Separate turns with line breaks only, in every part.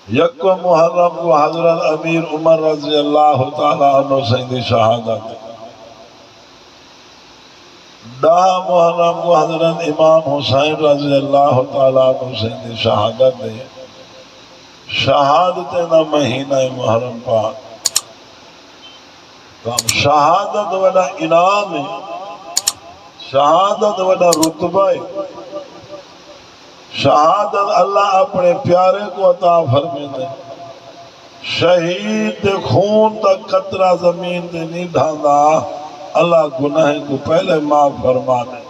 یکم محرم کو حضرت امیر عمر رضی اللہ تعالیٰ عنہ سیدی شہادت، 10 محرم کو حضرت امام حسین رضی اللہ تعالیٰ عنہ سیدی شہادت دے۔ شہادت نہ مہینہ محرم پاک شہادت وڈا انعام ہے، شہادت وڈا رتبہ ہے، شہادت اللہ اپنے پیارے کو عطا فرمیندے۔ شہید دے خون دا قطرہ زمین دے نہیں ڈھاندا، اللہ گناہ کو پہلے معاف فرما دے۔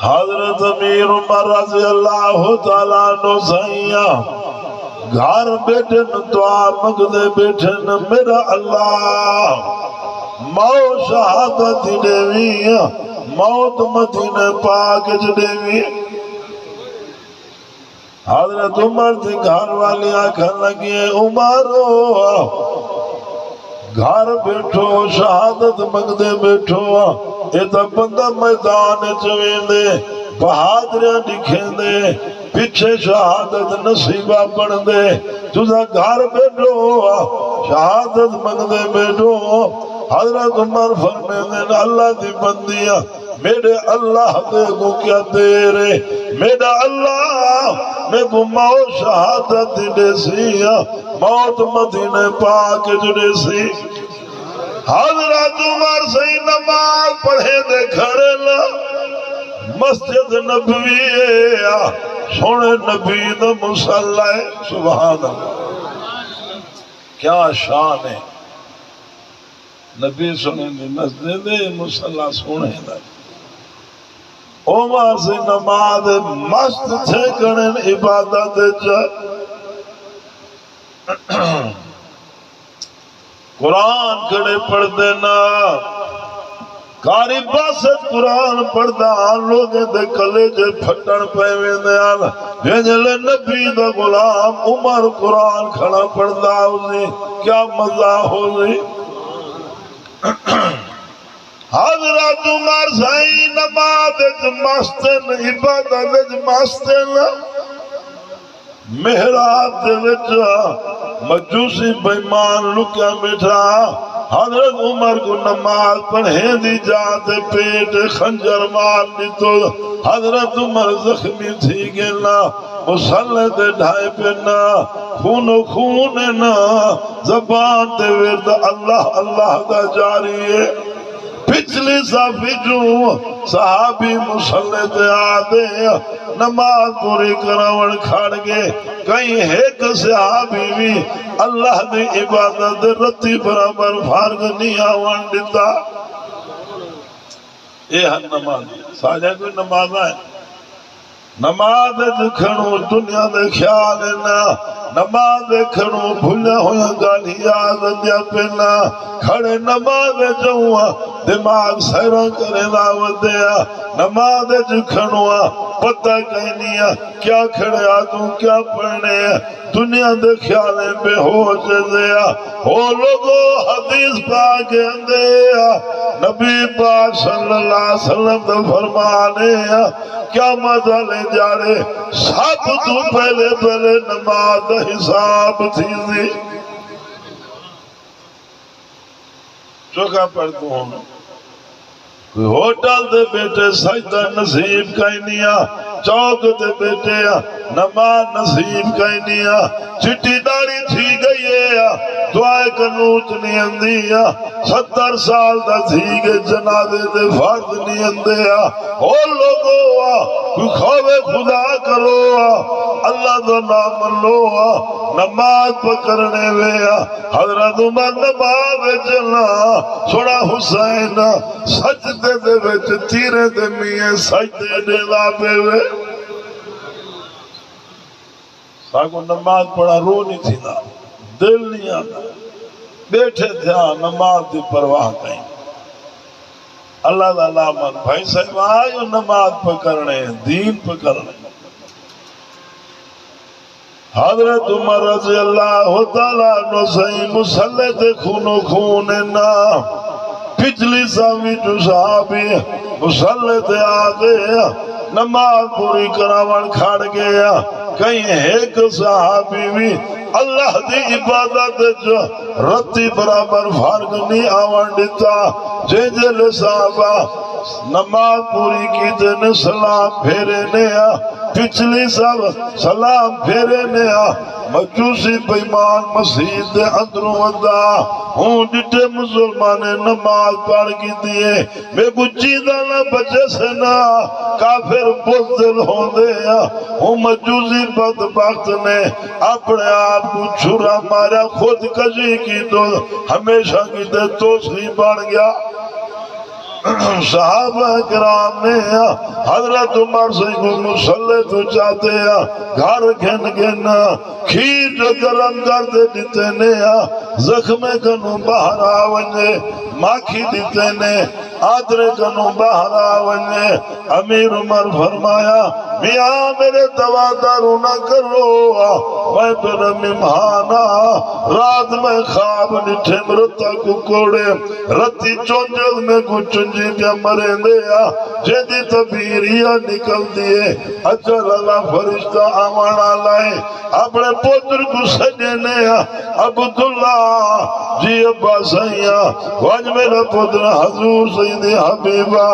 حضرت امیر عمر رضی اللہ تعالیٰ عنہ سیاں گھر بیٹھن دعا مگدے بیٹھن میرا اللہ موت شہادت دیوی، موت مدینہ پاک دیوی۔ حضرت عمر دی گھر والی آنکھیں لگی عمرو گھر بیٹھو شہادت مگدے بیٹھو، ایتا بندہ میدان چویندے بہادریاں دکھیں دے پیچھے شہادت نصیبہ پڑھ دے، تُسا گھر بیٹھو شہادت مگدے بیٹھو۔ حضرت عمر فرمیندے اللہ دی بندیاں میرے اللہ دے کو کیا دے رے، میرا اللہ میں کو موت شہادت دے سی، موت مدینہ پاک جڑے سی۔ حضرت عمر سے نماز پڑھے دے کھڑے لا مسجد نبوی ہے، سونے نبی دا مصلی ہے، سبحان اللہ کیا شان ہے۔ نبی سنے دی مسجد مصلی سونے دا، عمر سے نماز مست تھے کرن عبادت جا، قرآن کھڑے پڑھ دینا کاری باست قرآن پڑھ دا لوگے دے کلے جے پھٹن پہوے دیال بھیجلے نبی دا غلام عمر قرآن کھڑا پڑھ دا ہوئی کیا مزہ ہوئی۔ حضرت عمر سائی نماز مستن عبادت مستن محراب دے وچ مجوسی بیمان لکیا بیٹھا، حضرت عمر کو نماز پڑھیں دی جاتے پیٹ خنجر مار دی تو حضرت عمر زخمی تھی گینا، مسلح دے ڈھائے پینا خون و خون نا، زبان دے ورد اللہ اللہ دا جاری ہے۔ پچھلی صافی جو صحابی مسلح دے آدھے نماز پوری کراون کھاڑ گے، کہیں ایک صحابی بھی اللہ دی عبادت رتی برابر فارغ نہیں آوان دیتا۔ یہ ہے نماز، ساجہ کوئی نماز ہے، نماز کھڑو دنیا دے خیال نا، نماز کھڑو بھولیا ہویا گالی یاد دیا پینا، کھڑے نماز جاؤں دماغ سیروں کرے دعوت دیا، نماز کھڑو پتہ کہیں نہیں کیا کھڑے آدھوں کیا پڑھنے، دنیا دے خیالیں بے ہوش دیا۔ او لوگو حدیث پاک اندیا نبی پاک صلی اللہ علیہ وسلم دے فرمانے کیا مزہ لے جارے سب تو پہلے پہلے نماز حساب تھی دی۔ چوکا پڑھتا ہوں کوئی ہوٹل دے بیٹے سجدہ نصیب کہیں نہیں، چوک دے بیٹے نماز نصیب کہیں نہیں، چٹی داری تھی گئی ہے دعائے کنوچ نہیں اندی، 70 سال دا تھی گئے جنازے دے فرض نہیں اندے۔ او لوگو کوئی خوف خدا کرو، اللہ دا نام لو، نماز پکرنے وے۔ حضرت عمر نماز چلا سوڑا حسین سجدے دے وچ تیرے دے میاں سجدے دے لابے وے۔ ساکو نماز پڑھا رو نہیں تھی نا، دل نہیں آتا، بیٹھے تھا نماز دی پرواہ کہیں۔ اللہ دا لامن بھائی صاحب آئیو نماز پکرنے دین پکرنے۔ حضرت عمر رضی اللہ تعالیٰ عنہ صحیح مسلح تے خون و خون نا، پچھلی سامی جو صحابی مسلح تے آگے نماز پوری کراون کھڑ گیا کہیں ایک صحابی بھی اللہ دی عبادت جو رتی برابر فرق نہیں آوان دیتا جل صحابہ نماز پوری کی دن سلام پھیرے نیا پچھلی سب سلام پھیرے نیا مجوسی بیمان مسیح دے اندروں ودا ہوں ڈٹے مسلمان نماز پڑھ کی دیئے میں کچھ چیزہ نہ بچے سے نہ کافر بزدل ہوں دے ہوں مجوسی بدبخت نے اپنے آپ کو چھرا مارا خود کشی کی تو ہمیشہ کی دے توسری بڑھ گیا صحابہ کرام نے حضرت عمر سے کو مسلح تو چاہتے ہیں گھر گھن گھن کھیر جو گرم کرتے دیتے نے زخم کنو باہر آونے ماکھی دیتے نے آدرے کنو باہر آونے امیر عمر فرمایا میاں میرے دوا دارو نہ کرو میں تیرا ممہانا رات میں خواب نٹھے مرتا کو کوڑے رتی چونجل میں کچھ چنجی پیا مرے دیا جیدی تبیریہ نکل دیئے اچھل اللہ فرشتہ آمانا لائے اپنے پوتر کو سجنے عبداللہ جی ابا سیاں واج میرا پوتر حضور سیدی حبیبہ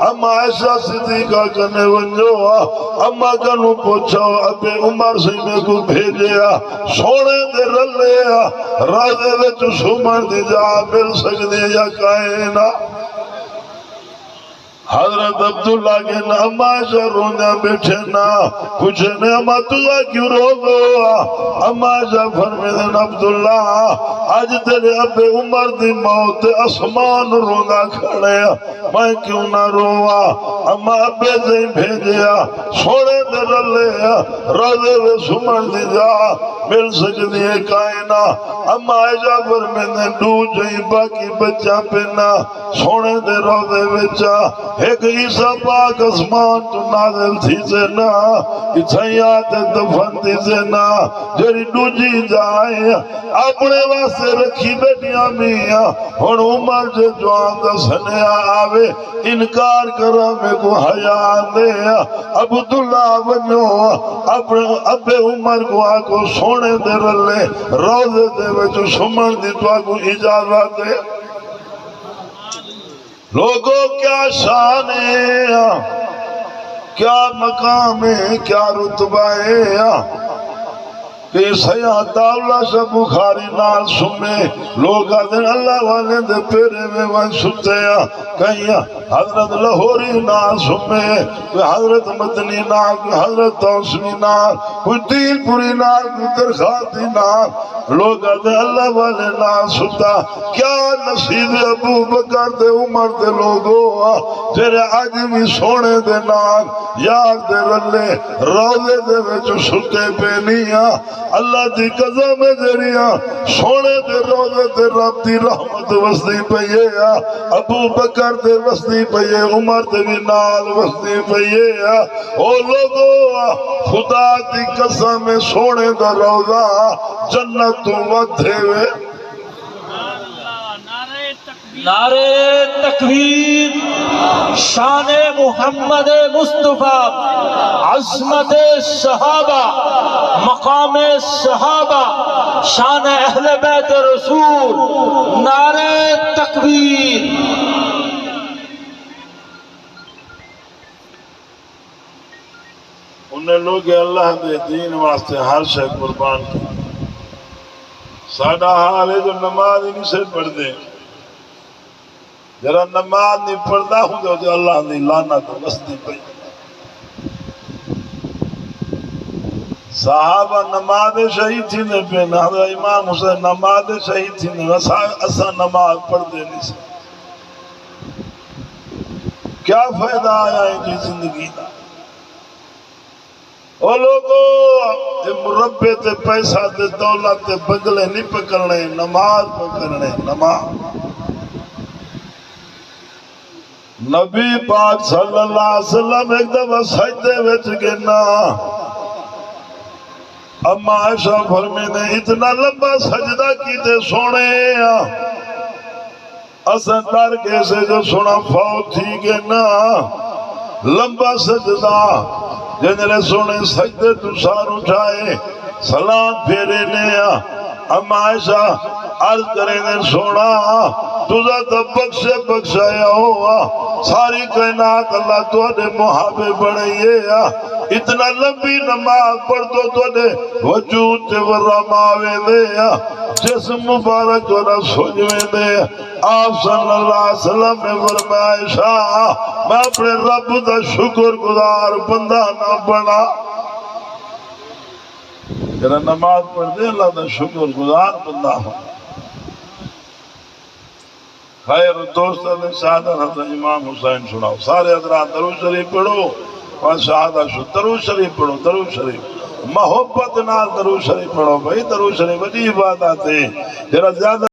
اما ایسا صدیقہ کنے ونجوہ اما کنو پوچھو ابے عمر سے میں کو بھیجیا سونے دے رلیا رازے وچ سمر دی جا مل سکتے یا کائنا حضرت عبداللہ کے نام عائشہ رونا بیٹھے نا پوچھے نے اما تُوہ کیوں رو گو اما عائشہ فرمیدن عبداللہ آج تیرے ابے عمر دی موت اسمان رونا کھڑے میں کیوں نہ روا اما ابے سے بھیجیا سوڑے دے رلے رضے و سمر دی جا مل سکتی ہے کائنا اما عائشہ فرمیدن دو جئی باقی بچہ پینا سوڑے دے رضے وچا ایک عیسیٰ پاک اسمان تو نازل تھی سے نا اتھائیات دفن تھی سے نا جری دوجی جائے اپنے واسے رکھی بیٹیاں میاں اور عمر جو جوان دا سنیا آوے انکار کرا میں کو حیان دے عبداللہ ونیو اپنے ابے عمر کو آکو سونے دے رلے روزے دے وچو سمن دی تو آکو اجازت دے لوگوں کیا شان ہے کیا مقام ہے کیا رتبہ ہے کہ سیاح داولہ سے بخاری نال سمیں لوگ آدھیں اللہ والے دے پیرے میں وہاں ستے ہیں کہیں حضرت لاہوری نال سمیں کوئی حضرت مدنی نال کوئی حضرت توسمی نال کوئی دین پوری نال کوئی درخواتی نال لوگ آدھیں اللہ والے نال ستا کیا نصیب ابو بکر دے عمر دے لوگوں جیرے آدمی سونے دے نال یار دے رلے روزے دے وچ ستے پہ نہیں اللہ دی قضا میں جریاں سونے دے روزے دے رب دی رحمت وسدی پئیے ابو بکر دے وسدی پئیے عمر دے بھی نال وسدی پئیے او لوگو خدا دی قسم میں سونے دا روزہ جنت تو ودھے ہوئے
نعرے تکبیر شان محمد مصطفیٰ عظمت صحابہ مقام صحابہ شان اہل بیت رسول نعرے تکبیر
انہیں لوگ اللہ دے دین واسطے ہر شے قربان کی سادہ حال ہے جو نماز ہی نہیں سے پڑھ دے جرا نماز نہیں پڑھتا ہوں جو اللہ نے لعنت وسدی پئی صحابہ نماز شہید تھی نے پہ حضرت امام حسین نماز شہید تھی نے اسا نماز پڑھ دے نہیں سے کیا فائدہ آیا ان کی زندگی دا او لوگوں مربے تے پیسہ تے دولت تے بنگلے نہیں پکڑنے نماز پکڑنے نماز نبی پاک صلی اللہ علیہ وسلم ایک دفعہ سجدے وچ گنا اما عائشہ فرمینے اتنا لمبا سجدہ کیتے سونے اسن ڈر کے سے جو سونا فوت تھی گنا لمبا سجدہ جنرے سونے سجدے تو سار اٹھائے سلام پھیرے لیا اما عائشہ عرض کریں نے سونا تجھا تو بخشے بخشایا ہوا ساری کائنات اللہ تو نے محابے بڑھائیے اتنا لمبی نماز پڑھ تو نے وجود تے ورماوے دے جسم مبارک ورہ سجوے دے آپ صلی اللہ علیہ وسلم نے فرمایا عائشہ میں اپنے رب دا شکر گزار بندہ نہ بنا تیرا نماز پڑھ دے اللہ دا شکر گزار بندہ ہو خیر دوستہ نے شہادت حضرت امام حسین سناؤ سارے حضرات درود شریف پڑھو اور شہادت شو درود شریف پڑھو درود شریف محبت نال درود شریف پڑھو بھائی درود شریف بڑی عبادت ہے جرا زیادہ